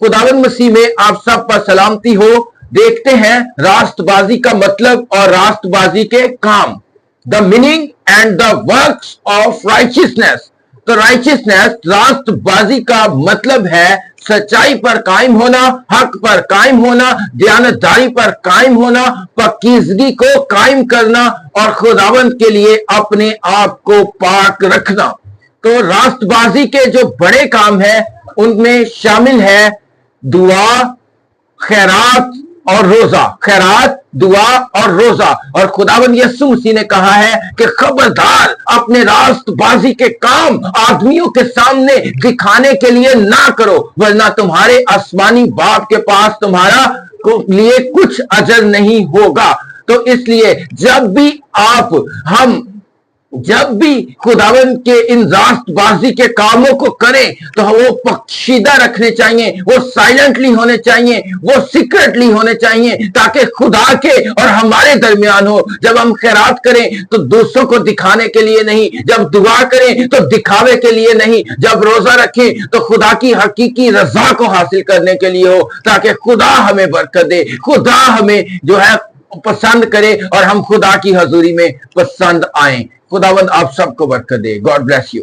खुदावंद मसीह में आप सब पर सलामती हो। देखते हैं राष्ट्रबाजी का मतलब और राष्ट्रबाजी के काम, the meaning and the works of righteousness. तो राइचियसनेस, राष्ट्रबाजी का मतलब है सच्चाई पर कायम होना, हक पर कायम होना, दयानतदारी पर कायम होना, पाकीज़गी को कायम करना और खुदावंद के लिए अपने आप को पाक रखना। तो राष्ट्रबाजी के जो बड़े काम है उनमें शामिल है दुआ, खैरात और रोजा। खैरात, दुआ और रोजा। और खुदावंद यीशु मसीह ने कहा है कि खबरदार अपने राष्ट्रबाजी के काम आदमियों के सामने दिखाने के लिए ना करो, वरना तुम्हारे आसमानी बाप के पास तुम्हारा लिए कुछ अजर नहीं होगा। तो इसलिए जब भी खुदावंद के इन राष्ट्रबाजी के कामों को करें तो वो पक्षीदा रखने चाहिए, वो साइलेंटली होने चाहिए, वो सीक्रेटली होने चाहिए, ताकि खुदा के और हमारे दरमियान हो। जब हम खैरात करें तो दूसरों को दिखाने के लिए नहीं, जब दुआ करें तो दिखावे के लिए नहीं, जब रोजा रखें तो खुदा की हकीकी रजा को हासिल करने के लिए हो, ताकि खुदा हमें बरकत दे, खुदा हमें जो है पसंद करे और हम खुदा की हजूरी में पसंद आए। खुदावंद आप सबको बरकत दे। God bless you.